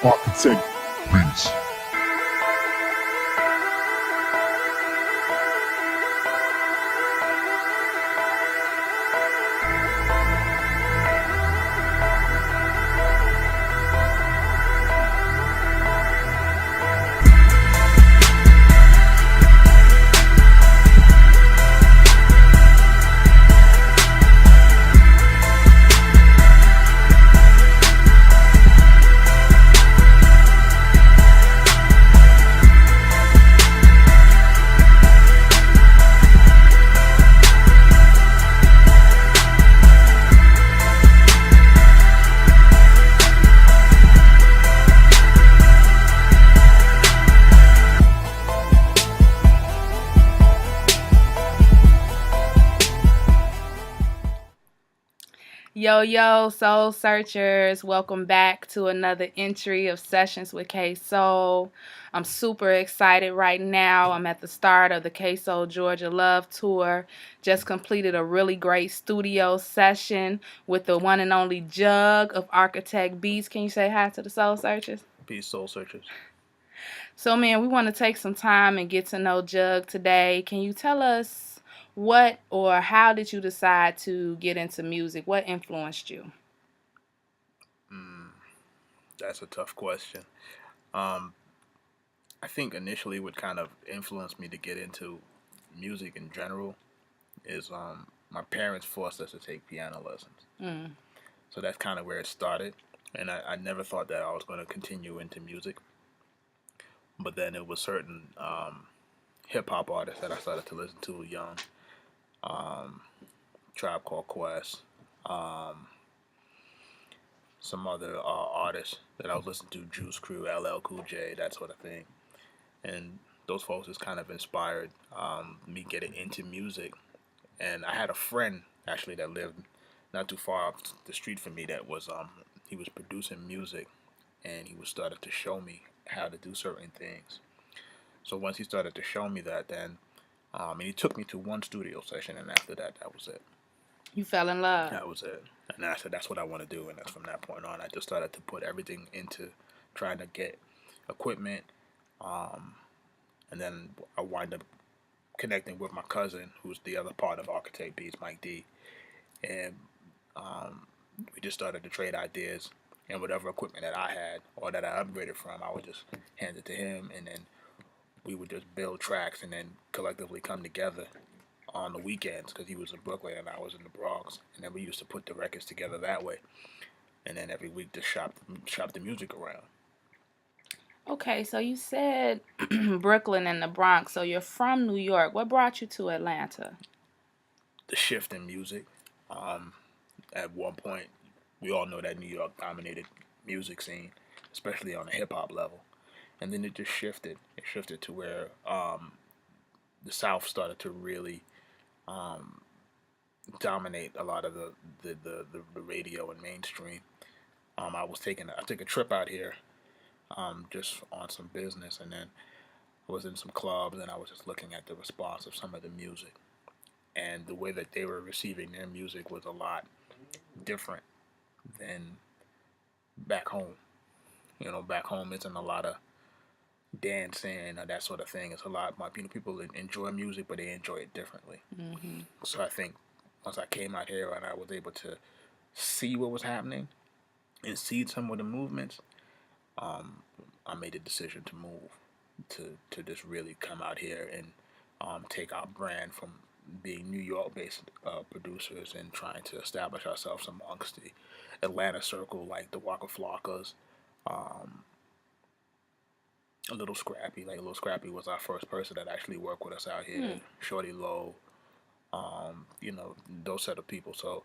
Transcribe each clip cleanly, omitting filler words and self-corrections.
Arkatech Beatz. Yo, yo, soul searchers, welcome back to another entry of Sessions with K Soul. I'm super excited right now. I'm at the start of the K Soul Georgia Love Tour. Just completed a really great studio session with the one and only Jug of Arkatech Beatz. Can you say hi to the soul searchers? Peace, soul searchers. So, man, we want to take some time and get to know Jug today. Can you tell us what or how did you decide to get into music? What influenced you? That's a tough question. Um, I think initially what kind of influenced me to get into music in general is my parents forced us to take piano lessons. Mm. So that's kind of where it started. And I never thought that I was going to continue into music. But then it was certain hip hop artists that I started to listen to young. Um, Tribe Called Quest, um, some other artists that I was listening to, Juice Crew, LL Cool J, that sort of thing. And those folks just kind of inspired me getting into music. And I had a friend actually that lived not too far up the street from me that was he was producing music, and he was started to show me how to do certain things. So once he started to show me that, then and he took me to one studio session, and after that, that was it. You fell in love. That was it. And I said, that's what I want to do. And that's from that point on, I just started to put everything into trying to get equipment. Um, and then I wind up connecting with my cousin, who's the other part of Arkatech Beatz, Mike D. And um, we just started to trade ideas. And whatever equipment that I had or that I upgraded from, I would just hand it to him. And then we would just build tracks and then collectively come together on the weekends because he was in Brooklyn and I was in the Bronx. And then we used to put the records together that way. And then every week just shop the music around. Okay, so you said Brooklyn and the Bronx. So you're from New York. What brought you to Atlanta? The shift in music. At one point, we all know that New York dominated music scene, especially on the hip hop level. And then it just shifted. It shifted to where the South started to really um, dominate a lot of the radio and mainstream. I took a trip out here just on some business, and then I was in some clubs, and I was just looking at the response of some of the music, and the way that they were receiving their music was a lot different than back home. You know, back home isn't a lot of dancing or that sort of thing. It's a lot more, people enjoy music, but they enjoy it differently. Mm-hmm. So I think once I came out here and I was able to see what was happening and see some of the movements, um, I made a decision to move to just really come out here and take our brand from being New York based producers and trying to establish ourselves amongst the Atlanta circle like the Waka Flockas. Um, a little scrappy, like a little scrappy was our first person that actually worked with us out here. Mm. Shorty Low, those set of people. So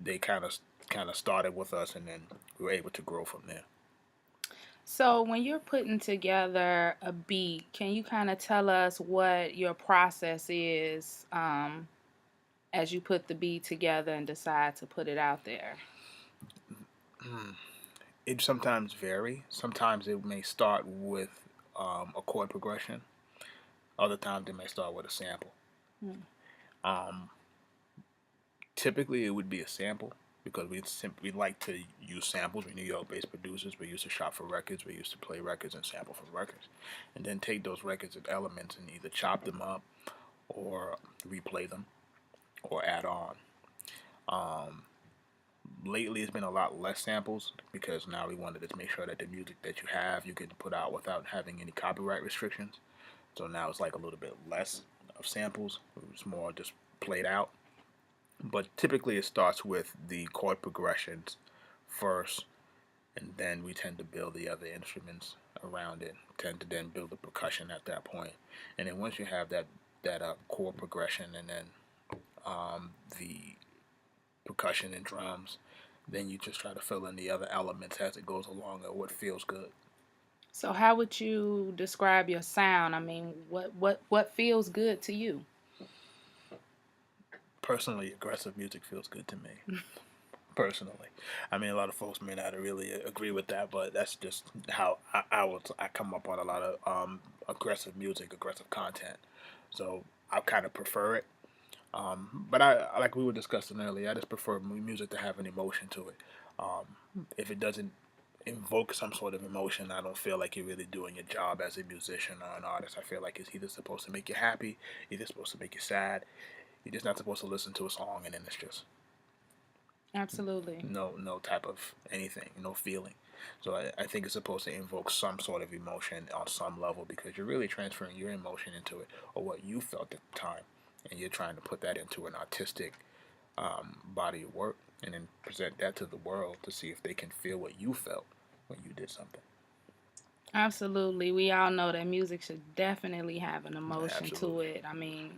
they kind of started with us, and then we were able to grow from there. So when you're putting together a beat, can you kind of tell us what your process is as you put the beat together and decide to put it out there? It sometimes vary. Sometimes it may start with a chord progression. Other times it may start with a sample. Mm. Um, Typically, it would be a sample, because we like to use samples. We're New York-based producers. We used to shop for records. We used to play records and sample from records, and then take those records and elements and either chop them up or replay them or add on. Um, Lately, it's been a lot less samples because now we wanted to make sure that the music that you have you can put out without having any copyright restrictions. So now it's like a little bit less of samples. It's more just played out. But typically, it starts with the chord progressions first, and then we tend to build the other instruments around it. Tend to then build the percussion at that point, and then once you have that chord progression, and then the percussion and drums, then you just try to fill in the other elements as it goes along or what feels good. So how would you describe your sound? I mean, what feels good to you? Personally, aggressive music feels good to me. Personally, I mean, a lot of folks may not really agree with that, but that's just how I come up on a lot of aggressive music, aggressive content. So I kind of prefer it. But I like we were discussing earlier. I just prefer music to have an emotion to it. If it doesn't invoke some sort of emotion, I don't feel like you're really doing your job as a musician or an artist. I feel like it's either supposed to make you happy, either supposed to make you sad. You're just not supposed to listen to a song and then it's just Absolutely. no type of anything, no feeling. So I think it's supposed to invoke some sort of emotion on some level because you're really transferring your emotion into it or what you felt at the time, and you're trying to put that into an artistic body of work and then present that to the world to see if they can feel what you felt when you did something. Absolutely. We all know that music should definitely have an emotion to Absolutely. it. I mean,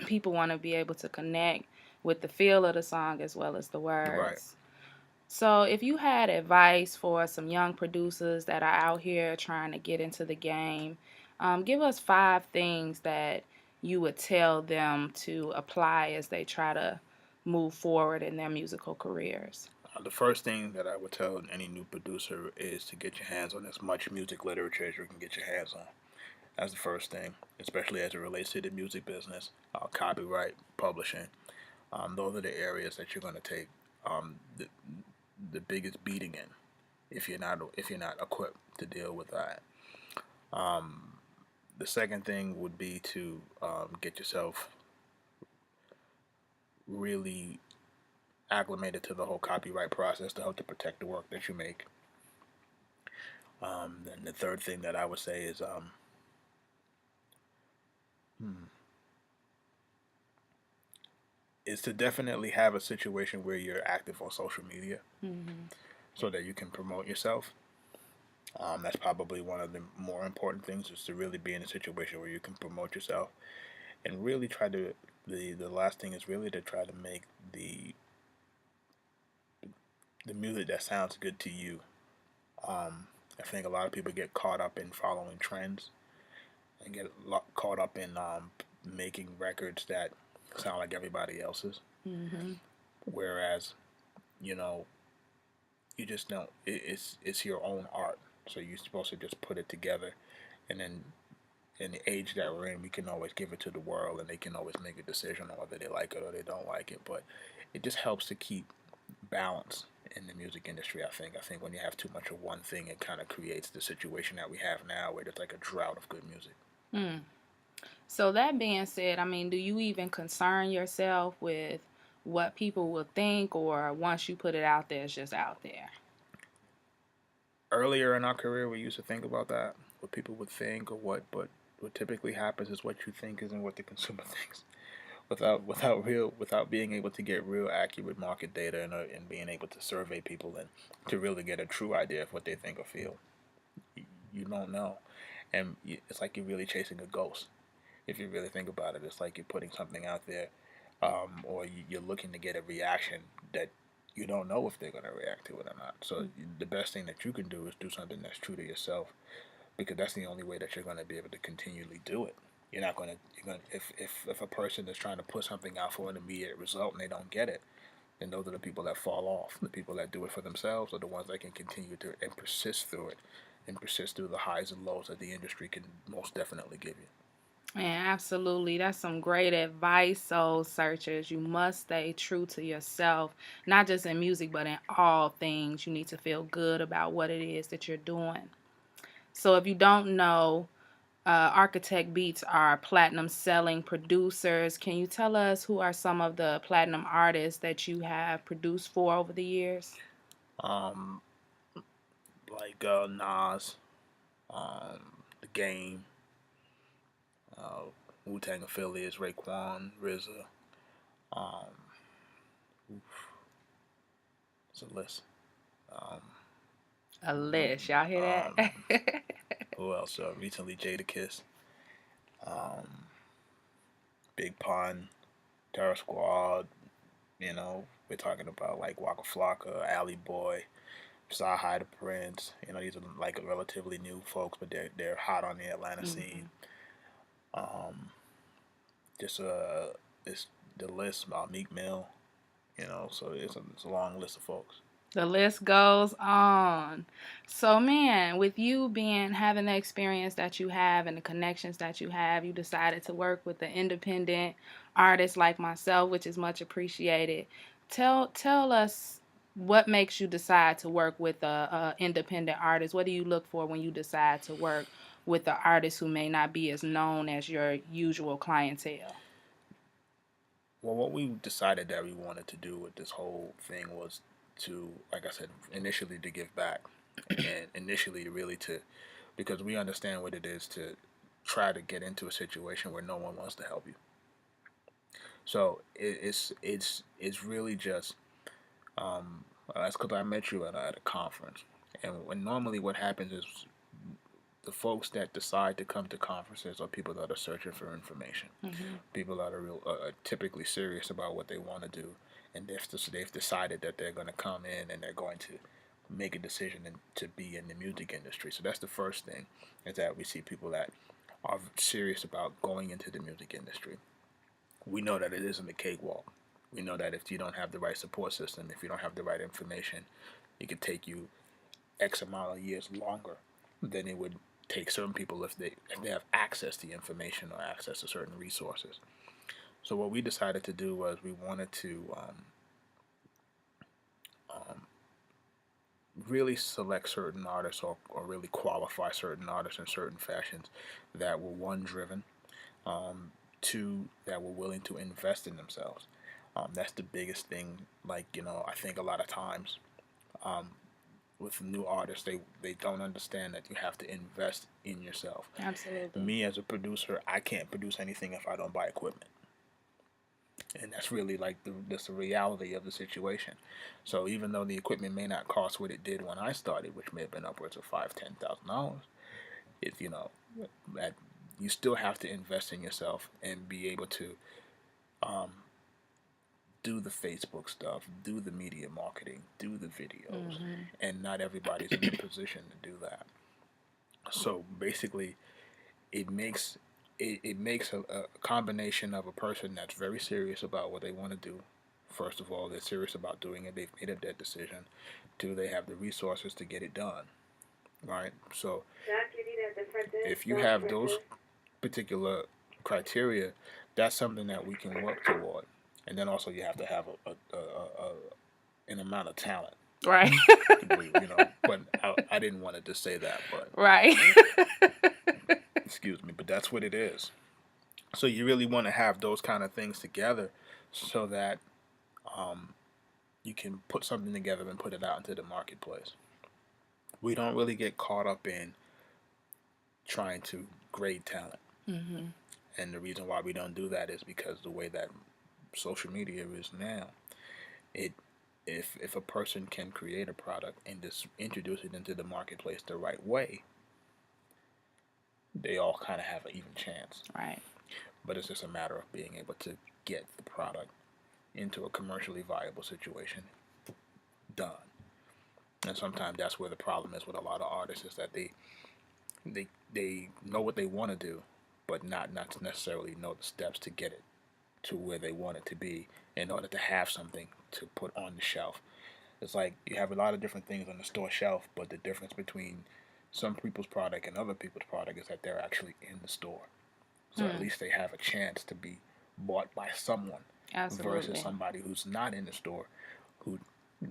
people want to be able to connect with the feel of the song as well as the Right. words. So, if you had advice for some young producers that are out here trying to get into the game, give us 5 things that you would tell them to apply as they try to move forward in their musical careers. The first thing that I would tell any new producer is to get your hands on as much music literature as you can get your hands on. That's the first thing, especially as it relates to the music business, copyright, publishing. Those are the areas that you're going to take the biggest beating in if you're not equipped to deal with that. Um, the second thing would be to get yourself really acclimated to the whole copyright process to help to protect the work that you make. And the third thing that I would say is hmm, is to definitely have a situation where you're active on social media Hmm. so that you can promote yourself. That's probably one of the more important things is to really be in a situation where you can promote yourself and really try to. The last thing is really to try to make the music that sounds good to you. I think a lot of people get caught up in following trends and get caught up in making records that sound like everybody else's. Hmm. Whereas, you know, you just don't. It's your own art, so you're supposed to just put it together, and then in the age that we're in, we can always give it to the world, and they can always make a decision on whether they like it or they don't like it. But it just helps to keep balance in the music industry. I think when you have too much of one thing, it kind of creates the situation that we have now, where there's like a drought of good music. Mm. So that being said, I mean, do you even concern yourself with what people will think, or once you put it out there, it's just out there? Earlier in our career, we used to think about that, what people would think or what, but what typically happens is what you think isn't what the consumer thinks. Without being able to get real accurate market data and being able to survey people and to really get a true idea of what they think or feel, you don't know, and it's like you're really chasing a ghost. If you really think about it, it's like you're putting something out there, or you're looking to get a reaction that you don't know if they're going to react to it or not. So the best thing that you can do is do something that's true to yourself, because that's the only way that you're going to be able to continually do it. You're not going to, if a person is trying to put something out for an immediate result and they don't get it, then those are the people that fall off. The people that do it for themselves are the ones that can continue to and persist through it and persist through the highs and lows that the industry can most definitely give you. Man, absolutely. That's some great advice, soul searchers. You must stay true to yourself, not just in music, but in all things. You need to feel good about what it is that you're doing. So, if you don't know, Arkatech Beatz are platinum selling producers. Can you tell us who are some of the platinum artists that you have produced for over the years? Um, like Nas, The Game, uh, Wu Tang affiliates, Raekwon, RZA. Um, it's a list. Um, A list. Y'all hear um, that? who else? Recently, Jadakiss, um, Big Pun, Terror Squad. We're talking about like Waka Flocka, Alley Boy, Sahai the Prince. These are like relatively new folks, but they're hot on the Atlanta scene. Um, just it's the list about Meek Mill. So it's a long list of folks. The list goes on. So, man, with you having the experience that you have and the connections that you have, you decided to work with an independent artist like myself, which is much appreciated. Tell us what makes you decide to work with a independent artist. What do you look for when you decide to work with an artist who may not be as known as your usual clientele? Well, what we decided that we wanted to do with this whole thing was to, like I said, initially to give back, and initially really to, because we understand what it is to try to get into a situation where no one wants to help you. So it's really just that's because I met you at a conference, and normally what happens is the folks that decide to come to conferences are people that are searching for information, people that are typically serious about what they want to do, and they've decided that they're going to come in and they're going to make a decision to be in the music industry. So that's the first thing, is that we see people that are serious about going into the music industry. We know that it isn't a cakewalk. We know that if you don't have the right support system, if you don't have the right information, it could take you X amount of years longer than it would take certain people if they have access to information or access to certain resources. So what we decided to do was we wanted to um, really select certain artists, or really qualify certain artists in certain fashions that were, one, driven, two, that were willing to invest in themselves. That's the biggest thing. Like, I think a lot of times um, with new artists, they don't understand that you have to invest in yourself. Absolutely. Me as a producer, I can't produce anything if I don't buy equipment, and that's really like the reality of the situation. So even though the equipment may not cost what it did when I started, which may have been upwards of $5,000-$10,000, if that you still have to invest in yourself and be able to um, do the Facebook stuff, do the media marketing, do the videos, and not everybody's in a position to do that. So basically, it makes it makes a combination of a person that's very serious about what they want to do. First of all, they're serious about doing it. They've made up that decision. Two, they have the resources to get it done. Right. So if you have those particular criteria, that's something that we can work toward. And then also you have to have an amount of talent. Right. But I didn't want to just say that, but Right. excuse me, but that's what it is. So you really want to have those kind of things together so that you can put something together and put it out into the marketplace. We don't really get caught up in trying to grade talent. And the reason why we don't do that is because the way that social media is now, if a person can create a product and just introduce it into the marketplace the right way, they all kind of have an even chance. Right. But it's just a matter of being able to get the product into a commercially viable situation done. And sometimes that's where the problem is with a lot of artists, is that they know what they want to do, but not necessarily know the steps to get it to where they want it to be in order to have something to put on the shelf. It's like you have a lot of different things on the store shelf, but the difference between some people's product and other people's product is that they're actually in the store. So at least they have a chance to be bought by someone versus somebody who's not in the store who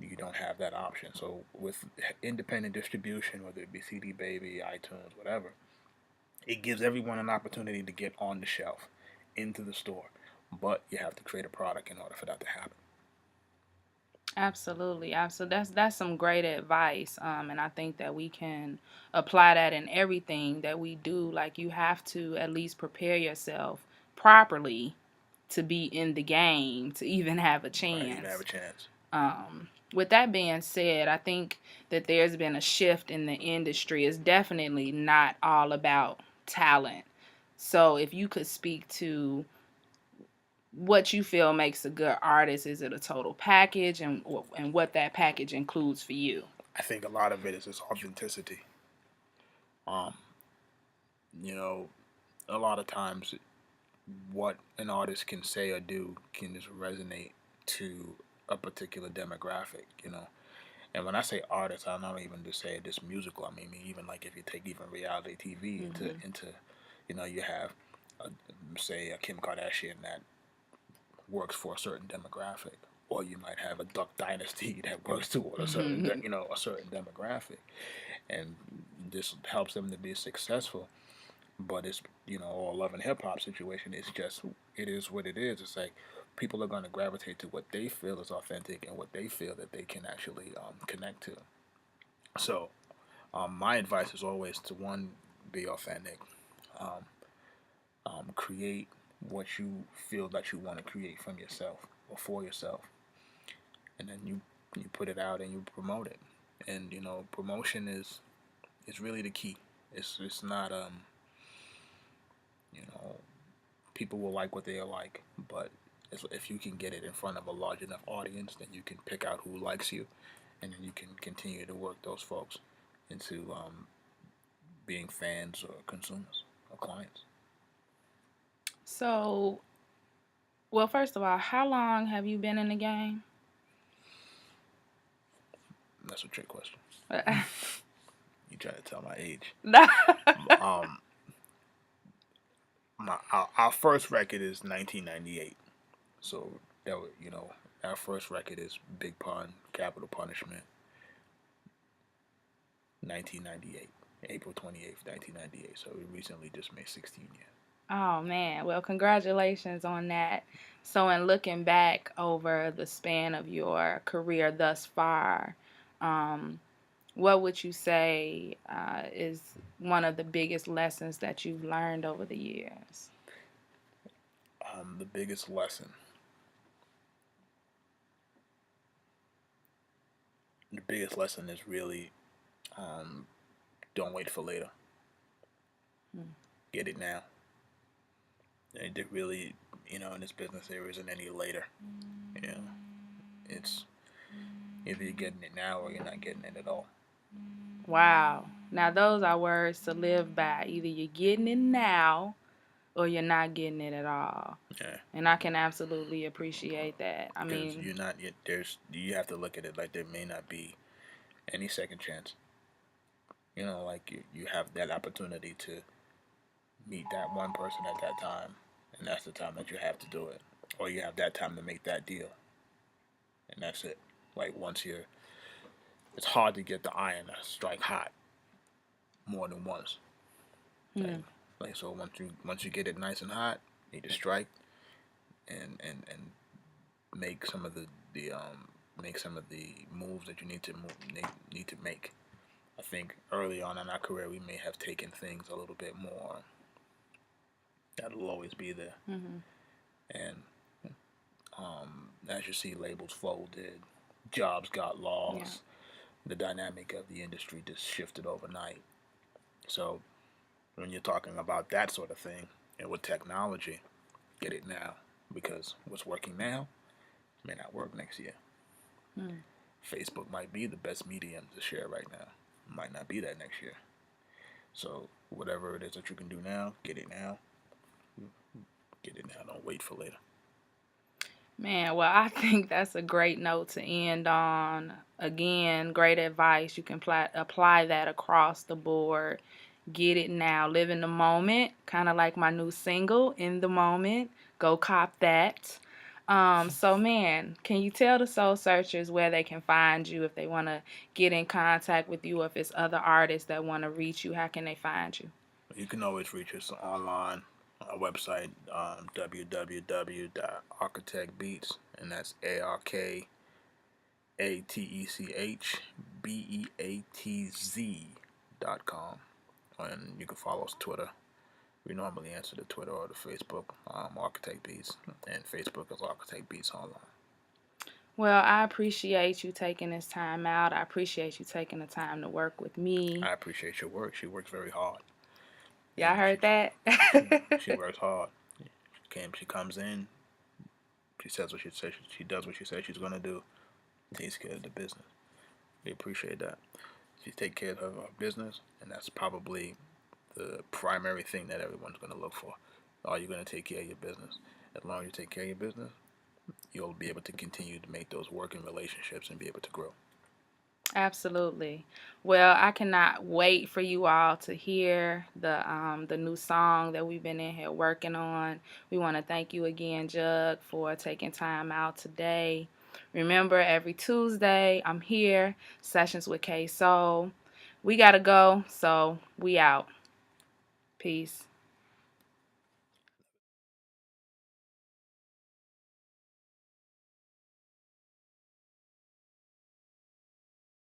you don't have that option. So with independent distribution, whether it be CD Baby, iTunes, whatever, it gives everyone an opportunity to get on the shelf, into the store. But you have to create a product in order for that to happen. Absolutely, absolutely. That's some great advice, and I think that we can apply that in everything that we do. Like, you have to at least prepare yourself properly to be in the game to even have a chance. Right, even have a chance. With that being said, I think that there's been a shift in the industry. It's definitely not all about talent. So if you could speak to what you feel makes a good artist, is it a total package, and what that package includes for you? I think a lot of it is just authenticity. You know, a lot of times what an artist can say or do can just resonate to a particular demographic, you know. And when I say artist, I don't even just say just musical. I mean, even like if you take even reality TV into you know, you have say a Kim Kardashian that works for a certain demographic, or you might have a Duck Dynasty that works toward a certain you know, a certain demographic, and this helps them to be successful. But it's, you know, all love and hip hop situation. It's just, it is what it is. It's like people are going to gravitate to what they feel is authentic and what they feel that they can actually connect to. So my advice is always to, one, be authentic, create what you feel that you want to create from yourself or for yourself, and then you put it out and you promote it. And you know, promotion is really the key. It's not you know, people will like what they like, but if you can get it in front of a large enough audience, then you can pick out who likes you, and then you can continue to work those folks into being fans or consumers or clients. So, well, first of all, how long have you been in the game? That's a trick question. You trying to tell my age? Our first record is 1998. So that was, you know, our first record is Big Pun, Capital Punishment, 1998, April 28th, 1998. So we recently just made 16 years. Oh man, well, congratulations on that. So, in looking back over the span of your career thus far, what would you say is one of the biggest lessons that you've learned over the years? The biggest lesson. The biggest lesson is really don't wait for later. Get it now. And it really, you know, in this business there isn't any later. You know, it's either you're getting it now or you're not getting it at all. Wow. Now, those are words to live by. Either you're getting it now or you're not getting it at all. Yeah. And I can absolutely appreciate that. I mean, you're not yet. You have to look at it like there may not be any second chance. You know, like you have that opportunity to meet that one person at that time, and that's the time that you have to do it, or you have that time to make that deal, and that's it. Like it's hard to get the iron to strike hot more than once. Like so, once you get it nice and hot, you need to strike and make some of the make some of the moves that you need to make. I think early on in our career we may have taken things a little bit more. That'll always be there. And as you see, labels folded, jobs got lost. Yeah. The dynamic of the industry just shifted overnight. So when you're talking about that sort of thing, and with technology, get it now, because what's working now may not work next year. Facebook might be the best medium to share right now. Might not be that next year. So whatever it is that you can do now, get it now. Get it now. Don't wait for later. Man, well, I think that's a great note to end on. Again, great advice. You can apply that across the board Get it now. Live in the moment. Kind of like my new single, In the Moment. Go cop that. So man, can you tell the soul searchers where they can find you if they want to get in contact with you, or if it's other artists that want to reach you, how can they find you? You can always reach us online on our website, www.arkatechbeatz, and that's ARKATECHBEATZ.com. And you can follow us Twitter. We normally answer the Twitter or the Facebook, Arkatech Beatz, and Facebook is Arkatech Beatz Online. Well, I appreciate you taking this time out. I appreciate you taking the time to work with me. I appreciate your work. She works very hard. Y'all heard that? She works hard. She comes in. She says what she says. She does what she says she's gonna do. Takes care of the business. We appreciate that. She takes care of her business, and that's probably the primary thing that everyone's gonna look for. Are you gonna take care of your business? As long as you take care of your business, you'll be able to continue to make those working relationships and be able to grow. Absolutely. Well, I cannot wait for you all to hear the new song that we've been in here working on. We want to thank you again, Jug, for taking time out today. Remember, every Tuesday I'm here, Sessions with K Soul. We gotta go, so we out. Peace.